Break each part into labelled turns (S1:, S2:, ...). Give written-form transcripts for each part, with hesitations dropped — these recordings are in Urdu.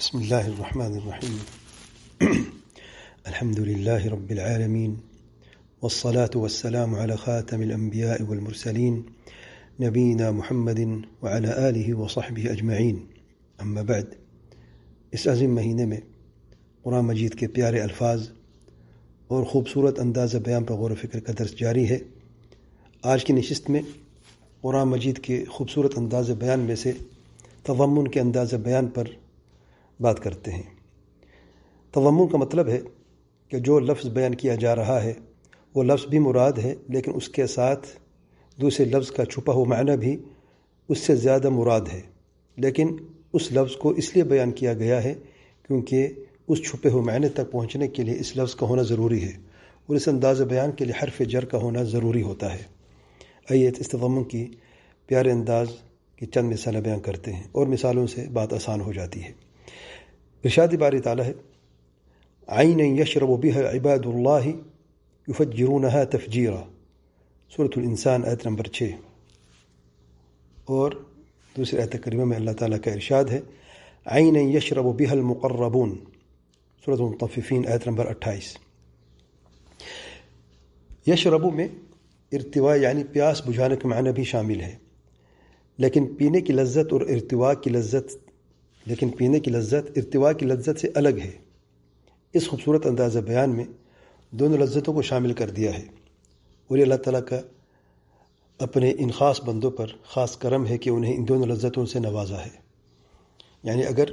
S1: بسم الله الرحمن الرحيم الحمد لله رب العالمين والصلاة والسلام على خاتم الأنبياء والمرسلين نبينا محمد وعلى آله وصحبه أجمعين أما بعد اس عظیم مہینے میں قرآن مجید کے پیارے الفاظ اور خوبصورت انداز بیان پر غور و فکر کا درس جاری ہے۔ آج کی نشست میں قرآن مجید کے خوبصورت انداز بیان میں سے تضمن کے انداز بیان پر بات کرتے ہیں۔ تضمن کا مطلب ہے کہ جو لفظ بیان کیا جا رہا ہے وہ لفظ بھی مراد ہے، لیکن اس کے ساتھ دوسرے لفظ کا چھپا ہوا معنی بھی اس سے زیادہ مراد ہے، لیکن اس لفظ کو اس لیے بیان کیا گیا ہے کیونکہ اس چھپے ہوئے معنی تک پہنچنے کے لیے اس لفظ کا ہونا ضروری ہے، اور اس انداز بیان کے لیے حرف جر کا ہونا ضروری ہوتا ہے۔ آئیے اس تضمن کی پیارے انداز کی چند مثالیں بیان کرتے ہیں، اور مثالوں سے بات آسان ہو جاتی ہے۔ ارشاد باری تعالیٰ ہے عَيْنًا يَشْرَبُ بِهَا عِبَادُ اللَّهِ يُفَجِّرُونَهَا تَفْجِيرًا، سورۃ الانسان آیت نمبر 6۔ اور دوسری آیت کریمہ میں اللہ تعالیٰ کا ارشاد ہے عَيْنًا يَشْرَبُ بِهَا الْمُقَرَّبُونَ، سورۃ المطففین آیت نمبر 28۔ یشرب میں ارتواء یعنی پیاس بجھانے کا معنی بھی شامل ہے، لیکن پینے کی لذت اور ارتواء کی لذت سے الگ ہے۔ اس خوبصورت انداز بیان میں دونوں لذتوں کو شامل کر دیا ہے، اور یہ اللہ تعالیٰ کا اپنے ان خاص بندوں پر خاص کرم ہے کہ انہیں ان دونوں لذتوں سے نوازا ہے۔ یعنی اگر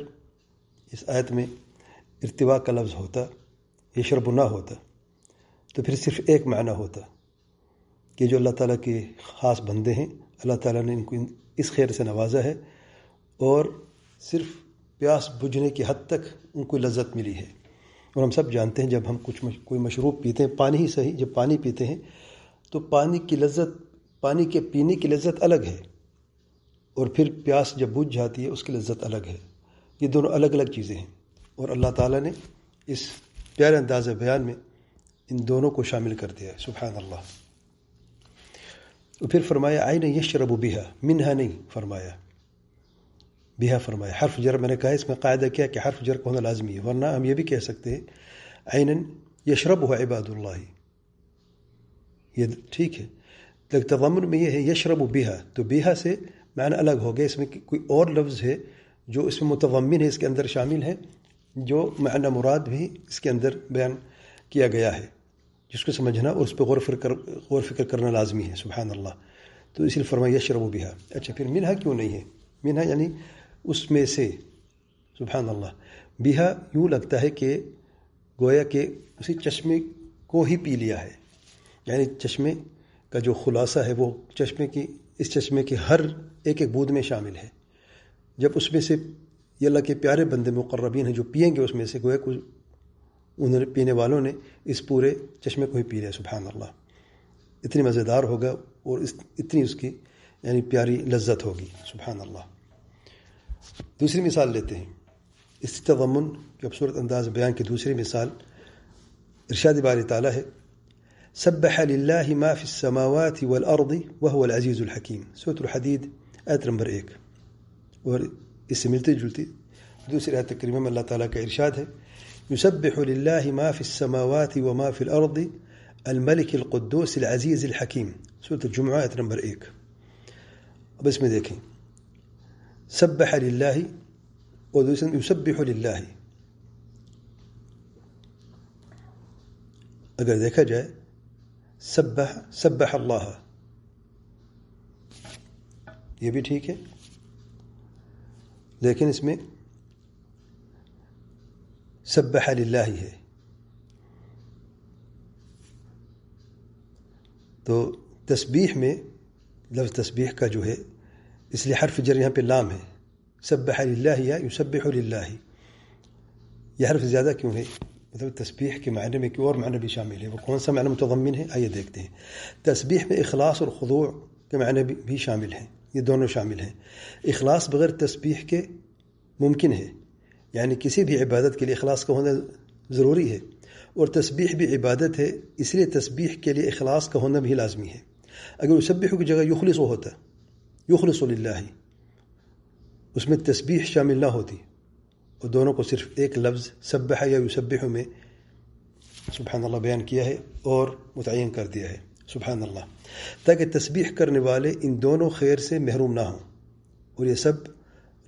S1: اس آیت میں ارتواء کا لفظ ہوتا، یشرب نہ ہوتا، تو پھر صرف ایک معنی ہوتا کہ جو اللہ تعالیٰ کے خاص بندے ہیں، اللہ تعالیٰ نے ان کو اس خیر سے نوازا ہے اور صرف پیاس بجھنے کی حد تک ان کو لذت ملی ہے۔ اور ہم سب جانتے ہیں جب ہم کوئی مشروب پیتے ہیں، پانی ہی صحیح، جب پانی پیتے ہیں تو پانی کے پینے کی لذت الگ ہے، اور پھر پیاس جب بجھ جاتی ہے اس کی لذت الگ ہے۔ یہ دونوں الگ الگ چیزیں ہیں، اور اللہ تعالیٰ نے اس پیارے انداز بیان میں ان دونوں کو شامل کر دیا ہے، سبحان اللہ۔ اور پھر فرمایا عَيْنًا يَشْرَبُ بِهَا، منہا نہیں فرمایا، بِهَا فرمایا۔ حرف جر میں نے کہا اس میں قاعدہ کیا کہ حرف جر کا ہونا لازمی ہے، ورنہ ہم یہ بھی کہہ سکتے ہیں عَيْنًا يَشْرَبُهَا عِبَادُ اللَّهِ، یہ ٹھیک ہے، لیکن تضمن میں یہ ہے یشرب بِهَا، تو بِهَا سے معنی الگ ہو گیا، اس میں کوئی اور لفظ ہے جو اس میں متضمن ہے، اس کے اندر شامل ہے، جو معنی مراد بھی اس کے اندر بیان کیا گیا ہے، جس کو سمجھنا اور اس پہ غور فکر کرنا لازمی ہے، سبحان اللہ۔ تو اس لیے فرمایا یشرب بِهَا۔ اچھا، پھر منہا کیوں نہیں ہے؟ منہا یعنی اس میں سے، سبحان اللہ۔ بِهَا یوں لگتا ہے کہ گویا کہ اسی چشمے کو ہی پی لیا ہے، یعنی چشمے کا جو خلاصہ ہے وہ اس چشمے کی ہر ایک بوند میں شامل ہے۔ جب اس میں سے یہ اللہ کے پیارے بندے مقربین ہیں جو پئیں گے اس میں سے، گویا کہ انہوں نے پینے والوں نے اس پورے چشمے کو ہی پی لیا، سبحان اللہ۔ اتنی مزیدار ہوگا اور اتنی اس کی یعنی پیاری لذت ہوگی، سبحان اللہ۔ دوسری مثال لیتے ہیں اس تضمن کے خوبصورت انداز بیان کی دوسری مثال، ارشاد باری تعالیٰ ہے سبح للہ ما فی السماوات والارض وهو العزیز الحکیم، سورۃ الحدید آیت نمبر 1۔ اور اس سے ملتی جلتی دوسری آیت کریمہ میں اللہ تعالیٰ کا ارشاد ہے یسبح للہ ما فی السماوات وما فی الارض الملک القدوس العزیز الحکیم، سورۃ الجمعہ آیت نمبر 1۔ اب اس میں دیکھیں سبح للہ اور دوسرے یسبح للہ، اگر دیکھا جائے سبح اللہ، یہ بھی ٹھیک ہے، لیکن اس میں سبح للہ ہے، تو تسبیح میں لفظ تسبیح کا جو ہے اس لیے حرف جر یہاں پہ لام ہے، سبح للہ یا یسبح للہ، یہ حرف زیادہ کیوں ہے؟ مطلب تسبیح کے معنی میں کوئی اور معنی بھی شامل ہے، وہ کون سا معنی متضمن ہے؟ آئیے دیکھتے ہیں۔ تسبیح میں اخلاص اور خضوع کے معنی بھی شامل ہیں، یہ دونوں شامل ہیں۔ اخلاص بغیر تسبیح کے ممکن ہے، یعنی کسی بھی عبادت کے لیے اخلاص کا ہونا ضروری ہے، اور تسبیح بھی عبادت ہے، اس لیے تسبیح کے لیے اخلاص کا ہونا بھی لازمی ہے۔ اگر یسبح کی جگہ یخلص ہوتا، یخلص للہ، اس میں تسبیح شامل نہ ہوتی، اور دونوں کو صرف ایک لفظ سبح یا یسبح میں سبحان اللہ بیان کیا ہے اور متعین کر دیا ہے سبحان اللہ، تاکہ تسبیح کرنے والے ان دونوں خیر سے محروم نہ ہوں۔ اور یہ سب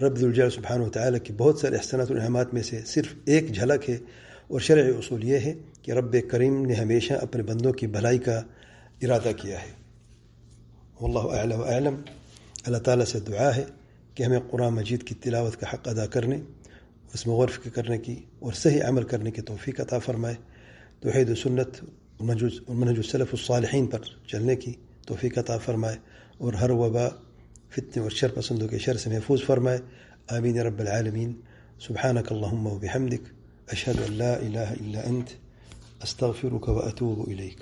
S1: رب ذوالجلال سبحانہ وتعالی کی بہت سارے احسانات و انعامات میں سے صرف ایک جھلک ہے، اور شرعی اصول یہ ہے کہ رب کریم نے ہمیشہ اپنے بندوں کی بھلائی کا ارادہ کیا ہے۔ واللہ اعلی و اعلم۔ اللہ تعالیٰ سے دعا ہے کہ ہمیں قرآن مجید کی تلاوت کا حق ادا کرنے، اس میں غور و فکر کرنے کی اور صحیح عمل کرنے کی توفیق عطا فرمائے، توحید و سنت اور منہج السلف الصالحین پر چلنے کی توفیق عطا فرمائے، اور ہر وبا فتنے اور شر پسندوں کے شر سے محفوظ فرمائے، آمین یا رب العالمین۔ سبحانک اللہم و بحمدک، اشہد ان لا الہ الا انت، استغفرک و اتوب الیک۔